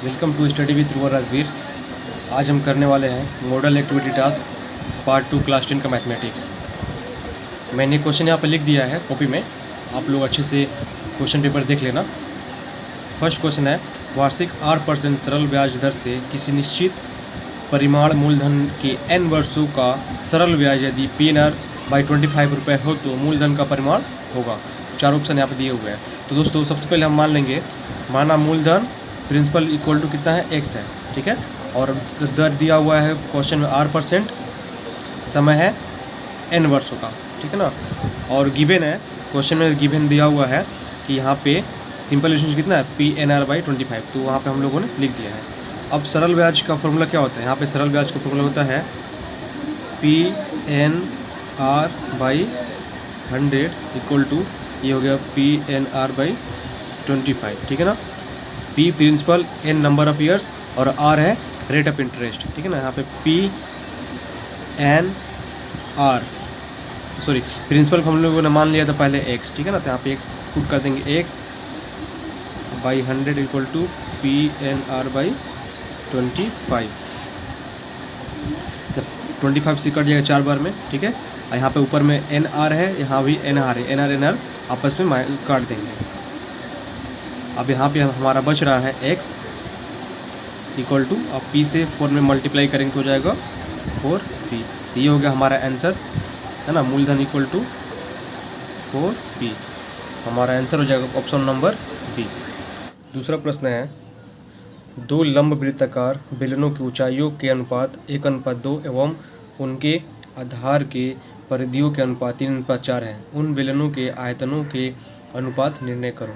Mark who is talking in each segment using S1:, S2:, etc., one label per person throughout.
S1: Welcome to study with रूवर राजवीर। आज हम करने वाले हैं model activity task part 2 class 10 का मैथमेटिक्स। मैंने क्वेश्चन यहाँ पर लिख दिया है कॉपी में, आप लोग अच्छे से क्वेश्चन पेपर देख लेना। फर्स्ट क्वेश्चन है, वार्षिक 8% सरल ब्याज दर से किसी निश्चित परिमाण मूलधन के n वर्षों का सरल ब्याज यदि PNR बाई 25 रुपये हो तो मूलधन का परिमाण होगा। 4 ऑप्शन यहाँ पर दिए हुए हैं। तो दोस्तों सबसे पहले हम मान लेंगे, माना मूलधन प्रिंसिपल इक्वल टू कितना है, x है, ठीक है। और दर दिया हुआ है क्वेश्चन में 8%, समय है n वर्षों का, ठीक है ना। और गिवन है क्वेश्चन में, गिवन दिया हुआ है कि यहाँ पे सिंपल रिलेशनशिप कितना है, PNR बाई 25, तो वहाँ पे हम लोगों ने लिख दिया है। अब सरल ब्याज का फॉर्मूला क्या होता है, यहाँ पे सरल ब्याज का फॉर्मूला होता है PNR बाई 100 इक्वल टू, ये हो गया PNR बाई 25, ठीक है ना। P principal, N number of years और R है रेट ऑफ इंटरेस्ट, ठीक है ना। यहाँ पे PNR, सॉरी प्रिंसिपल को हम लोगों ने मान लिया था पहले x, ठीक है ना। तो यहाँ पे x पुट कर देंगे, x by 100 equal to PNR by 25। तो 25 से कट जाएगा 4 बार में, ठीक है। और यहाँ पे ऊपर में NR है, यहाँ भी NR है, NR आपस में काट देंगे। अब यहाँ पे हमारा बच रहा है x इक्वल टू, अब p से 4 में मल्टीप्लाई करेंगे तो हो जाएगा 4p। तो ये हो गया हमारा आंसर, है ना। मूलधन इक्वल टू 4p, हमारा आंसर हो जाएगा ऑप्शन नंबर बी। दूसरा प्रश्न है, दो लंब वृत्ताकार बेलनों की ऊंचाइयों के अनुपात 1:2 एवं उनके आधार के परिधियों के अनुपात 3:4 है। उन बेलनों के आयतनों के अनुपात निर्णय करो,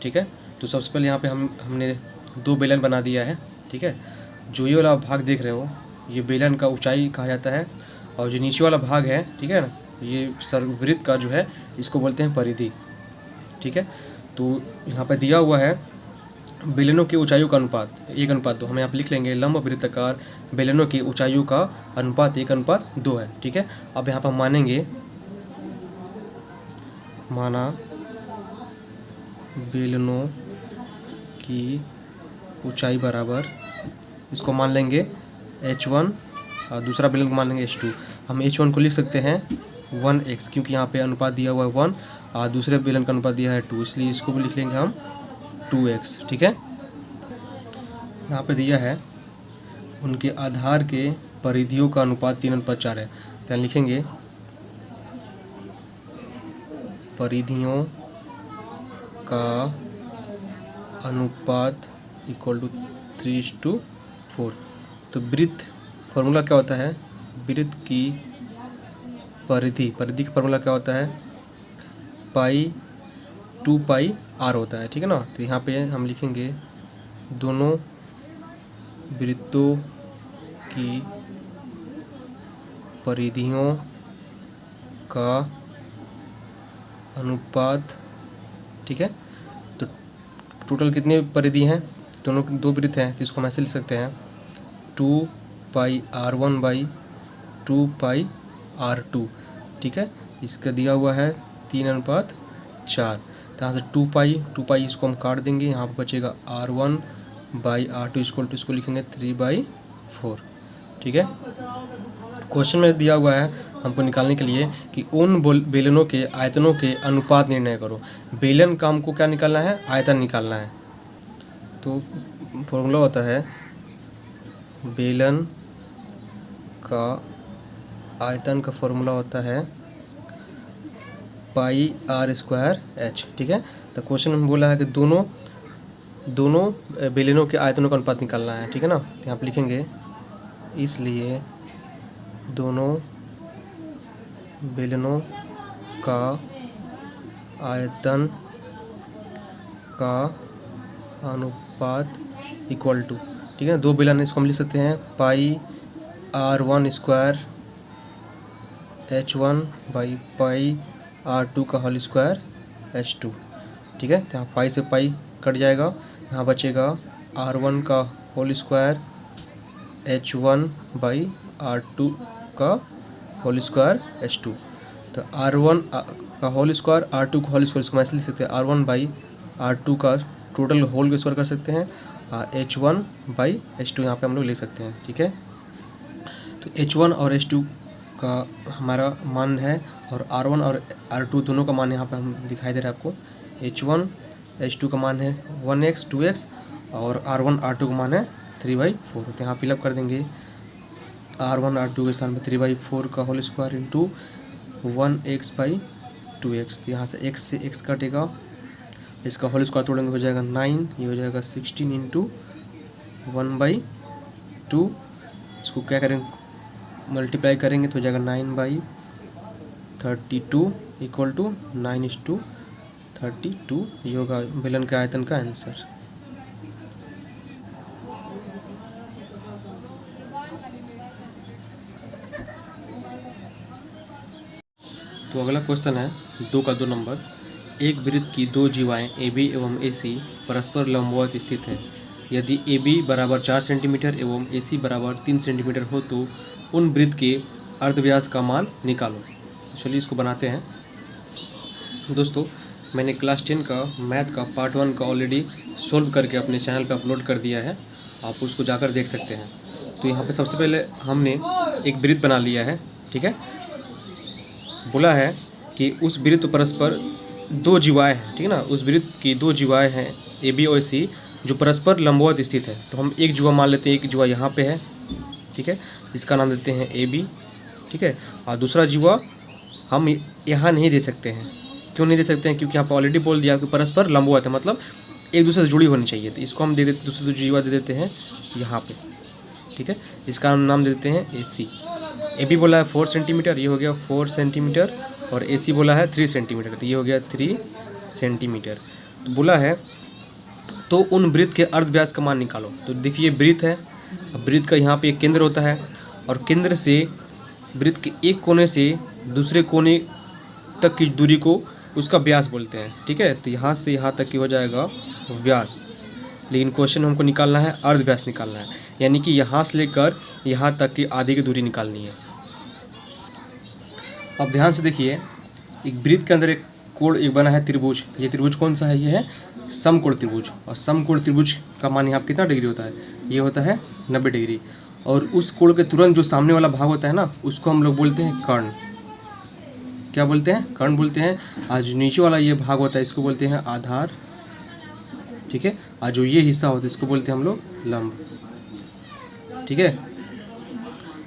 S1: ठीक है। तो सबसे पहले यहाँ पे हमने दो बेलन बना दिया है, ठीक है। जो ये वाला भाग देख रहे हो, ये बेलन का ऊंचाई कहा जाता है, और जो नीचे वाला भाग है, ठीक है ना, ये सर्ववृत्त का जो है इसको बोलते हैं परिधि, ठीक है। तो यहाँ पे दिया हुआ है बेलनों की ऊंचाइयों का अनुपात 1:2, हम यहाँ पे लिख लेंगे लंब वृत्ताकार बेलनों की ऊंचाइयों का अनुपात 1:2 है, ठीक है। अब यहाँ पर मानेंगे, माना बेलनों की ऊंचाई बराबर, इसको मान लेंगे h1 और दूसरा बेलन को मान लेंगे h2। हम h1 को लिख सकते हैं 1x, क्योंकि यहाँ पे अनुपात दिया हुआ है 1 और दूसरे बेलन का अनुपात दिया है 2, इसलिए इसको भी लिख लेंगे हम 2x, ठीक है। यहाँ पे दिया है उनके आधार के परिधियों का अनुपात 3:4 है, तो लिखेंगे परिधियों का अनुपात इक्वल टू 3:4। तो वृत्त फार्मूला क्या होता है, वृत्त की परिधि का फार्मूला क्या होता है, π/2πr होता है, ठीक है ना। तो यहाँ पे हम लिखेंगे दोनों वृत्तों की परिधियों का अनुपात, ठीक है। तो टोटल कितनी परिधि हैं, दोनों दो वृत्त हैं, तो इसको हम ऐसे लिख सकते हैं 2πr1 बाई 2πr2, ठीक है। इसका दिया हुआ है 3:4, तो यहाँ से 2π इसको हम काट देंगे, यहाँ पर बचेगा r1 बाई r2 इसको लिखेंगे 3/4, ठीक है। क्वेश्चन में दिया हुआ है हमको निकालने के लिए कि उन बेलनों के आयतनों के अनुपात निर्णय करो। बेलन का हमको क्या निकालना है, आयतन निकालना है। तो फॉर्मूला होता है बेलन का आयतन का फॉर्मूला होता है πr²h, ठीक है। तो क्वेश्चन में बोला है कि दोनों बेलनों के आयतनों का अनुपात निकालना है, ठीक है ना। तो यहाँ पर लिखेंगे इसलिए दोनों बेलनों का आयतन का अनुपात इक्वल टू, ठीक है। दो बेलन इसको हम लिख सकते हैं πr1² h1 बाई πr2 का होल स्क्वायर h2, ठीक है। तो यहाँ पाई से पाई कट जाएगा, यहाँ बचेगा r1 का whole square h1 by r2 का होल स्क्वायर h2। तो r1 का होल स्क्वायर r2 का होल स्क्वायर, इसको ऐसे लिख सकते हैं r1 बाई r2 का टोटल होल को स्क्वायर कर सकते हैं, H1/H2 यहाँ पे हम लोग लिख सकते हैं, ठीक है। तो H1 और H2 का हमारा मान है और R1 और R2 दोनों का मान यहाँ पे हम दिखाई दे रहा है आपको। H1 H2 का मान है 1x 2x और R1 R2 का मान है 3/4। तो यहाँ फिलअप कर देंगे R1 R2 के स्थान पर 3/4 का होल स्क्वायर इंटू 1x/2x। तो यहाँ से x कटेगा, इसका होल स्क्वायर तोड़ेंगे हो जाएगा 9, ये हो जाएगा 16 इंटू 1/2। इसको क्या करेंगे, मल्टीप्लाई करेंगे तो हो जाएगा 9/32 इक्वल टू 9:32। ये होगा बेलन के आयतन का आंसर। तो अगला क्वेश्चन है 2 का 2 नंबर। एक वृत्त की दो जीवाएं AB एवं AC परस्पर लंबवत स्थित है। यदि AB बराबर 4 सेंटीमीटर एवं AC बराबर 3 सेंटीमीटर हो तो उन वृत्त के अर्धव्यास का मान निकालो। चलिए इसको बनाते हैं। दोस्तों, मैंने क्लास 10 का मैथ का पार्ट 1 का ऑलरेडी सोल्व करके अपने चैनल पर अपलोड कर दिया है, आप उसको जाकर देख सकते हैं। तो यहाँ पे सबसे पहले हमने एक वृत्त बना लिया है, ठीक है। बोला है कि उस वृत्त परस्पर दो जीवाएँ हैं, ठीक है ना। उस वृत्त की दो जीवाएँ हैं AB और AC जो परस्पर लंबवत स्थित है। तो हम एक जीवा मान लेते हैं, एक जीवा यहाँ पे है, ठीक है, इसका नाम देते हैं AB, ठीक है। और दूसरा जीवा हम यहाँ नहीं दे सकते हैं। क्यों नहीं दे सकते हैं? क्योंकि यहाँ पर ऑलरेडी बोल दिया कि परस्पर लंबवत है, मतलब एक दूसरे से जुड़ी होनी चाहिए। तो इसको हम दे देते, दूसरे जीवा दे देते हैं यहाँ पे, ठीक है। इसका हम नाम दे देते हैं AC। AB बोला है 4 सेंटीमीटर, ये हो गया 4 सेंटीमीटर, और AC बोला है 3 सेंटीमीटर, तो ये हो गया 3 सेंटीमीटर। तो बोला है तो उन वृत्त के अर्धव्यास का मान निकालो। तो देखिए वृत्त है, अब वृत्त का यहाँ पे एक केंद्र होता है और केंद्र से वृत्त के एक कोने से दूसरे कोने तक की दूरी को उसका व्यास बोलते हैं, ठीक है। तो यहाँ से यहाँ तक की हो जाएगा व्यास, लेकिन क्वेश्चन हमको निकालना है अर्धव्यास निकालना है, यानी कि यहाँ से लेकर यहाँ तक की आधी की दूरी निकालनी है। अब ध्यान से देखिए, एक वृत्त के अंदर एक कोण एक बना है त्रिभुज। ये त्रिभुज कौन सा है? ये है समकोण त्रिभुज। और समकोण त्रिभुज का मान यहाँ कितना डिग्री होता है? ये होता है 90 डिग्री। और उस कोण के तुरंत जो सामने वाला भाग होता है ना, उसको हम लोग बोलते हैं कर्ण। क्या बोलते हैं? कर्ण बोलते हैं। आज जो नीचे वाला ये भाग होता है इसको बोलते हैं आधार, ठीक है। आज जो ये हिस्सा होता है इसको बोलते हैं हम लोग लंब, ठीक है।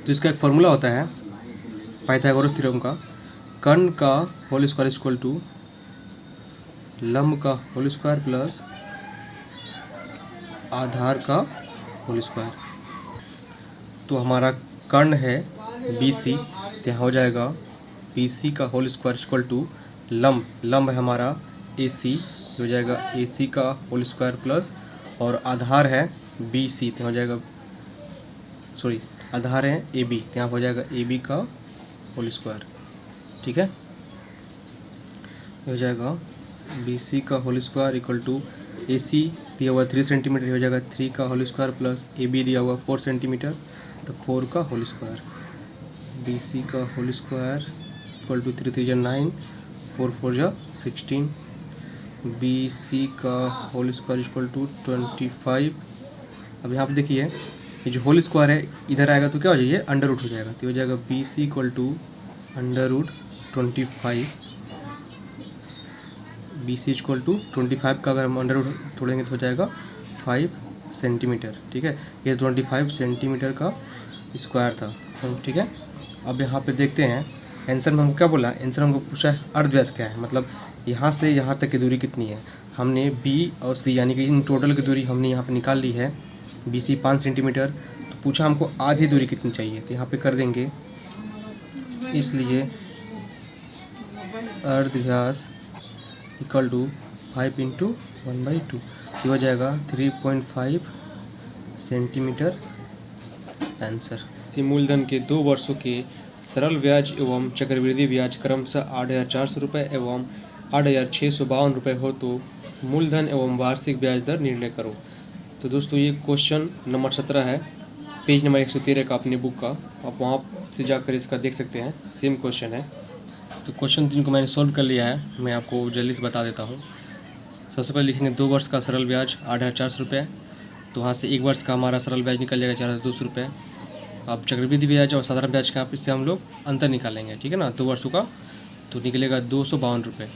S1: तो इसका एक फॉर्मूला होता है पाइथागोरस थ्योरम का, कर्ण का होल स्क्वायर इक्वल टू लंब का होल स्क्वायर प्लस आधार का होल स्क्वायर। तो हमारा कर्ण है BC, तो यहाँ हो जाएगा BC का होल स्क्वायर इक्वल टू लंब है हमारा AC, हो जाएगा AC का होल स्क्वायर प्लस, और आधार है BC, तो हो जाएगा आधार है AB, तो यहाँ हो जाएगा AB का होल स्क्वायर, ठीक है। हो जाएगा BC का whole square equal to AC दिया हुआ 3 सेंटीमीटर, हो जाएगा 3 का होल स्क्वायर प्लस AB दिया हुआ 4 सेंटीमीटर, तो 4 का होल स्क्वायर। BC का whole square equal to 3 3 9, 4 4 16। BC का होल स्क्वायर इक्वल टू 25। अब यहाँ पे देखिए ये जो होल स्क्वायर है इधर आएगा तो क्या हो जाएगा? अंडर रूट हो जाएगा, तो हो जाएगा BC equal to under root 25। BC equal to 25 का अगर हम अंडर रूट तोड़ेंगे तो हो जाएगा 5 सेंटीमीटर, ठीक है। ये 25 सेंटीमीटर का स्क्वायर था, ठीक है। अब यहाँ पे देखते हैं आंसर में हमको क्या बोला। आंसर हमको पूछा है अर्धव्यास क्या है, मतलब यहाँ से यहाँ तक की दूरी कितनी है। हमने B और C यानी कि इन टोटल की दूरी हमने यहाँ पे निकाल ली है। BC 5 सेंटीमीटर, तो पूछा हमको आधी दूरी कितनी चाहिए, तो यहाँ पे कर देंगे, इसलिए अर्धव्यास इक्वल टू 5 इंटू 1/2, ये हो जाएगा 3.5 सेंटीमीटर आंसर। मूलधन के 2 वर्षों के सरल ब्याज एवं चक्रवृद्धि ब्याज क्रमशः 8,400 रुपये एवं 8,652 रुपये हो तो मूलधन एवं वार्षिक ब्याज दर निर्णय करो। तो दोस्तों ये क्वेश्चन नंबर 17 है, पेज नंबर 113 का अपनी बुक का, आप वहाँ से जाकर इसका देख सकते हैं, सेम क्वेश्चन है। तो क्वेश्चन 3 को मैंने सॉल्व कर लिया है, मैं आपको जल्दी से बता देता हूँ। सबसे पहले लिखेंगे 2 वर्ष का सरल ब्याज 8,400 रुपये, तो वहाँ से 1 वर्ष का हमारा सरल ब्याज निकल जाएगा 4,200 रुपये। अब चक्रवृद्धि ब्याज और साधारण ब्याज का इससे हम लोग अंतर निकालेंगे, ठीक है ना, 2 वर्षों का, तो निकलेगा 252 रुपये,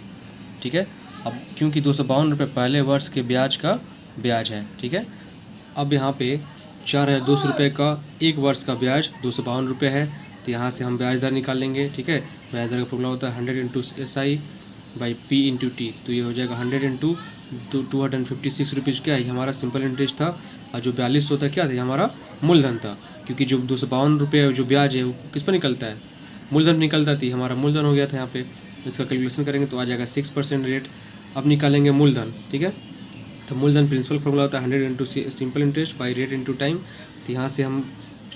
S1: ठीक है। अब क्योंकि 252 रुपये पहले वर्ष के ब्याज का ब्याज है, ठीक है। अब यहाँ पे 4,200 रुपये का 1 वर्ष का ब्याज 252 रुपये है, तो यहाँ से हम ब्याज दर निकाल लेंगे, ठीक है। ब्याज दर का फॉर्मूला होता है 100 × SI बाई P × T, तो ये हो जाएगा 100 × 256 रुपीज़ क्या है, हमारा सिंपल इंटरेस्ट था, और जो 4200 था क्या था, हमारा मूलधन था, क्योंकि जो 252 रुपये जो ब्याज है वो किस पर निकलता है, मूलधन निकलता थी, हमारा मूलधन हो गया था यहाँ पे। इसका कैलकुलेशन करेंगे तो आ जाएगा 6% रेट। अब निकालेंगे मूलधन, ठीक है। तो मूलधन प्रिंसिपल फॉर्मूला होता है 100 × simple interest by rate × time, तो यहाँ से हम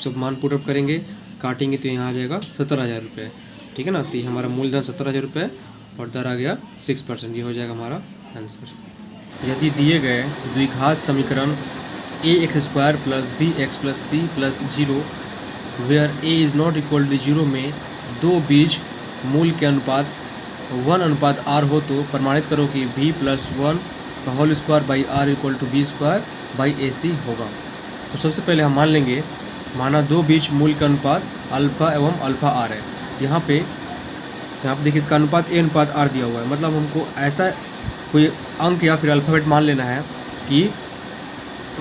S1: सब मान पुटअप करेंगे, काटेंगे तो यहाँ आ जाएगा 17,000 रुपये, ठीक है ना। तो ये हमारा मूलधन 17,000 रुपये और दर आ गया 6%, ये हो जाएगा हमारा आंसर। यदि दिए गए द्विघात समीकरण ax² + bx + c + 0 where a is not equal to 0 में दो बीज मूल के अनुपात 1:r हो तो प्रमाणित करो कि b + 1 का whole square by r = b² by ac होगा। तो सबसे पहले हम मान लेंगे, माना दो बीज मूल का अनुपात अल्फ़ा एवं अल्फ़ा r है। यहाँ पे देखिए इसका अनुपात a/r दिया हुआ है, मतलब हमको ऐसा कोई अंक या फिर अल्फ़ाबेट मान लेना है कि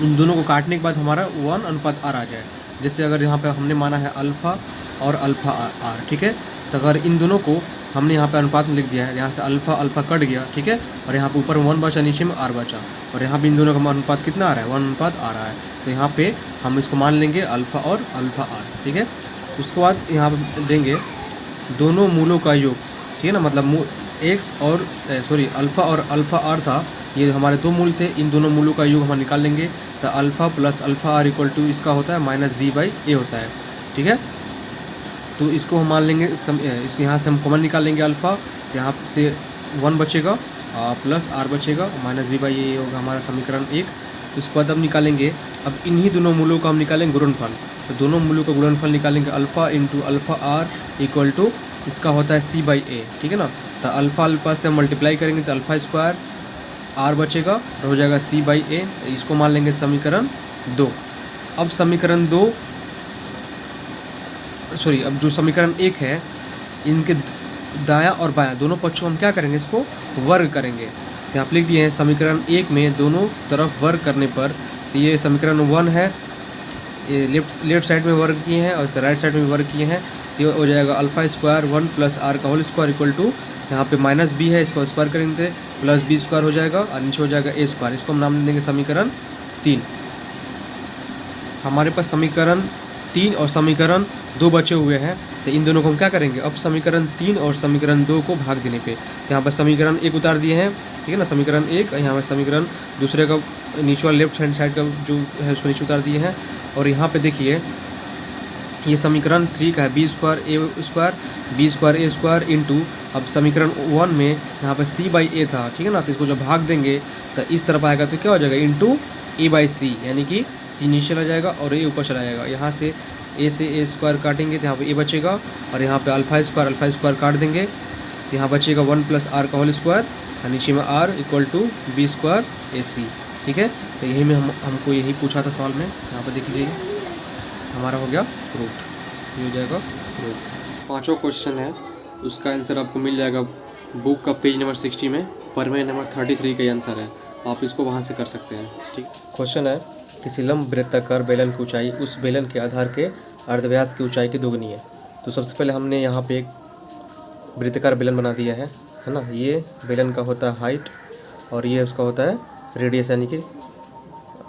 S1: उन दोनों को काटने के बाद हमारा 1:r आ जाए। जैसे अगर यहाँ पे हमने माना है अल्फ़ा और अल्फ़ा r, ठीक है, तो अगर इन दोनों को हमने यहाँ पे अनुपात में लिख दिया है, यहाँ से अल्फ़ा कट गया, ठीक है, और यहाँ पे ऊपर 1 बचा, नीचे में r बचा, और यहाँ पे इन दोनों का अनुपात कितना आ रहा है, 1:r आ रहा है। तो यहाँ पे हम इसको मान लेंगे अल्फ़ा और अल्फ़ा r, ठीक है। उसके बाद यहाँ पर देंगे दोनों मूलों का योग, ठीक है ना, मतलब अल्फ़ा और अल्फ़ा r था, ये हमारे दो मूल थे, इन दोनों मूलों का योग हम निकाल लेंगे, तो अल्फ़ा + अल्फ़ा r = इसका होता है -b/a होता है, ठीक है। तो इसको हम मान लेंगे, इसके यहाँ से हम कॉमन निकाल लेंगे अल्फ़ा, तो यहाँ से 1 बचेगा प्लस r बचेगा, -b/a होगा हमारा समीकरण 1। उसके बाद अब निकालेंगे, अब इन्हीं दोनों मूलों का हम निकालेंगे गुणनफल, तो दोनों मूलों का गुणनफल निकालेंगे अल्फ़ा × अल्फ़ा r = इसका होता है c/a, ठीक है ना। तो अल्फ़ा से हम मल्टीप्लाई करेंगे तो अल्फ़ा² r बचेगा और हो जाएगा c/a, इसको मान लेंगे समीकरण 2। अब अब जो समीकरण 1 है, इनके दायां और बायां दोनों पक्षों हम क्या करेंगे, इसको वर्ग करेंगे। तो यहाँ लिख दिए हैं समीकरण 1 में दोनों तरफ वर्ग करने पर, तो ये समीकरण 1 है, ये लेफ्ट साइड में वर्ग किए हैं और इसका राइट साइड में वर्ग किए हैं, तो हो जाएगा अल्फ़ा² 1 + r का होल स्क्वायर = यहाँ पे -b है, इसको स्क्वायर करेंगे प्लस b² हो जाएगा और नीचे हो जाएगा a²। इसको हम नाम देंगे समीकरण 3। हमारे पास समीकरण 3 और समीकरण 2 बचे हुए हैं, तो इन दोनों को हम क्या करेंगे, अब समीकरण 3 और समीकरण 2 को भाग देने पे, तो यहाँ पर समीकरण 1 उतार दिए हैं, ठीक है ना, समीकरण 1, यहाँ पर समीकरण दूसरे का नीचे वाला लेफ्ट हैंड साइड का जो है उसको नीचे उतार दिए हैं। और यहाँ पे देखिए ये समीकरण 3 का है b² a² इंटू, अब समीकरण 1 में यहाँ पर c/a था, ठीक है ना, तो इसको जब भाग देंगे तो इस तरफ आएगा तो क्या हो जाएगा, इंटू a/c, यानी कि c नीचे चला जाएगा और a ऊपर चला जाएगा। यहाँ से a से a² काटेंगे तो यहाँ पे a बचेगा, और यहाँ पे अल्फ़ा² काट देंगे तो यहाँ बचेगा 1 + r का होल स्क्वायर और नीचे में r = b² ac, ठीक है। तो यही में हमको यही पूछा था सवाल में, यहाँ पर देख लीजिए हमारा हो गया प्रूफ, ये हो जाएगा प्रूफ। 5वां क्वेश्चन है, उसका आंसर आपको मिल जाएगा बुक का पेज नंबर 60 में, प्रमेय नंबर 33 का आंसर है, आप इसको वहाँ से कर सकते हैं, ठीक। क्वेश्चन है, किसी लंब वृत्ताकार बेलन की ऊंचाई उस बेलन के आधार के अर्धव्यास की ऊंचाई की दोगुनी है। तो सबसे पहले हमने यहाँ पे एक वृत्ताकार बेलन बना दिया है ना, ये बेलन का होता है हाइट और ये उसका होता है रेडियस, यानी कि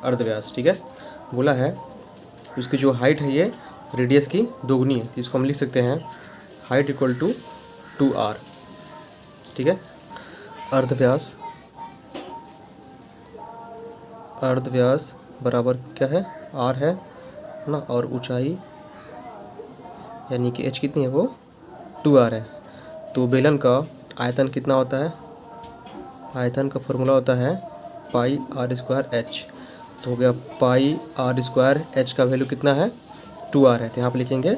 S1: अर्धव्यास, ठीक है। बोला है उसकी जो हाइट है ये रेडियस की दोगुनी है, तो इसको हम लिख सकते हैं हाइट = 2r, ठीक है। अर्धव्यास बराबर क्या है, r है ना, और ऊंचाई यानी कि h कितनी है, वो 2r है। तो बेलन का आयतन कितना होता है, आयतन का फॉर्मूला होता है πr²h, तो हो गया πr², h का वैल्यू कितना है 2r है, तो यहाँ पे लिखेंगे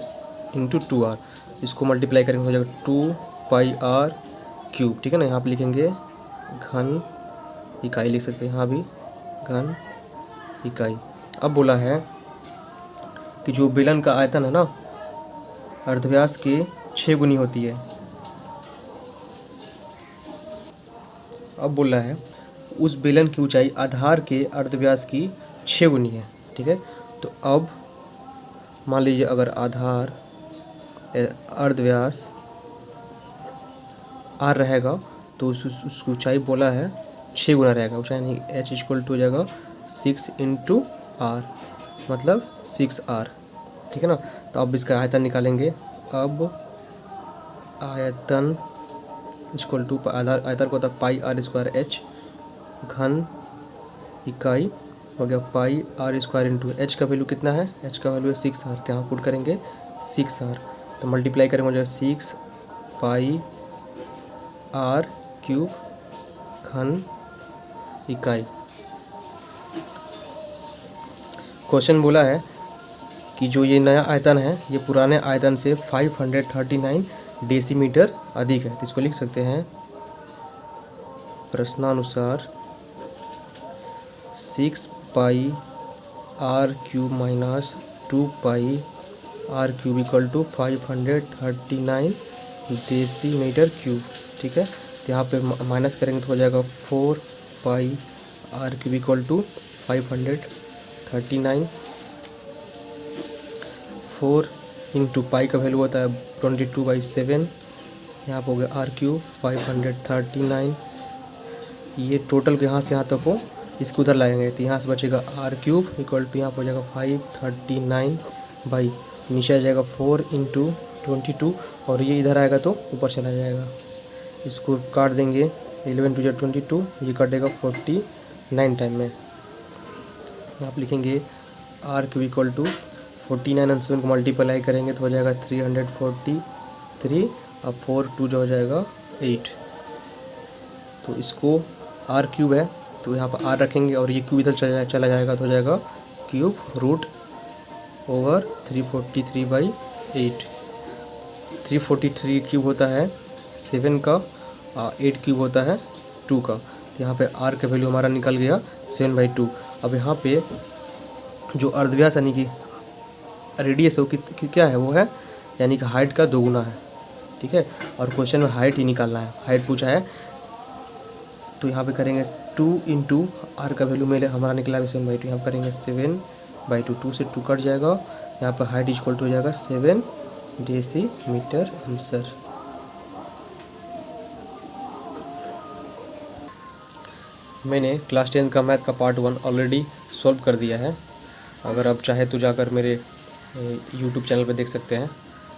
S1: इंटू 2r, इसको मल्टीप्लाई करेंगे हो जाएगा 2πr³, ठीक है ना। यहाँ पे लिखेंगे घन इकाई लिख सकते हैं, यहाँ भी घन इकाई। अब बोला है कि जो बेलन का आयतन है ना, अर्धव्यास के 6 गुनी होती है। अब बोला है उस बेलन की ऊंचाई आधार के अर्धव्यास की 6 गुनी है, ठीक है। तो अब मान लीजिए अगर आधार अर्धव्यास r रहेगा तो उसकी ऊंचाई बोला है 6 गुना रहेगा ऊंचाई, यानी h इक्वल टू हो जाएगा 6 इंटू आर, मतलब 6r, ठीक है ना। तो अब इसका आयतन निकालेंगे। अब आयतन इक्वल टू आयतन को होता है पाई आर स्क्वायर एच, घन इकाई हो गया पाई आर स्क्वायर इंटू एच का वैल्यू कितना है, एच का वैल्यू है 6r, तो यहाँ पुट करेंगे 6r, तो मल्टीप्लाई करेंगे हो जाएगा 6 पाई आर क्यूब घन इकाई। क्वेश्चन बोला है कि जो ये नया आयतन है ये पुराने आयतन से 539 डेसीमीटर अधिक है, तो इसको लिख सकते हैं प्रश्नानुसार 6 pi r cube minus 2 pi r cube equal to 539 decimetre cube, ठीक है। तो यहाँ पे माइनस करेंगे तो हो जाएगा 4 pi r cube equal to 539, 4 into pi का वैल्यू होता है 22/7, यहाँ पर हो गया आर क्यूब 539, ये टोटल यहाँ से यहाँ तक हो इसको उधर लाएंगे तो यहाँ से बचेगा आर क्यूब इक्वल टू यहाँ पर हो जाएगा 539 बाई नीचे आ जाएगा 4 इंटू 22 और ये इधर आएगा तो ऊपर चला जाएगा, इसको काट देंगे 11 टू 22, ये कटेगा 49 टाइम में। आप लिखेंगे आर क्यूब इक्वल टू 49 और 7 को मल्टीप्लाई करेंगे तो हो जाएगा 343, अब 4 2 जो हो जाएगा 8, तो इसको आर क्यूब है तो यहाँ पर आर रखेंगे और ये क्यूब इधर चला जाएगा तो हो जाएगा क्यूब रूट ओवर 343/8, 343 क्यूब होता है 7 का, 8 क्यूब होता है 2 का, तो यहाँ पे आर का वैल्यू हमारा निकल गया 7/2। अब यहाँ पे जो अर्धव्यास यानी कि रेडियस है वो क्या है, वो है यानी कि हाइट का 2 गुना है, ठीक है। और क्वेश्चन में हाइट ही निकालना है, हाइट पूछा है तो यहाँ पे करेंगे 2 इंटू आर का वैल्यू मेरे हमारा निकला है 7/2, यहाँ पर करेंगे 7/2, 2 से 2 कट जाएगा, यहाँ पर हाइट इक्वल टू हो जाएगा 7 डेसीमीटर आंसर। मैंने क्लास 10 का मैथ का पार्ट 1 ऑलरेडी सॉल्व कर दिया है, अगर आप चाहे तो जाकर मेरे यूट्यूब चैनल पे देख सकते हैं,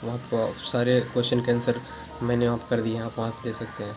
S1: वहाँ पर सारे क्वेश्चन के आंसर मैंने वहाँ पर कर दिए हैं, आप वहाँ पर देख सकते हैं।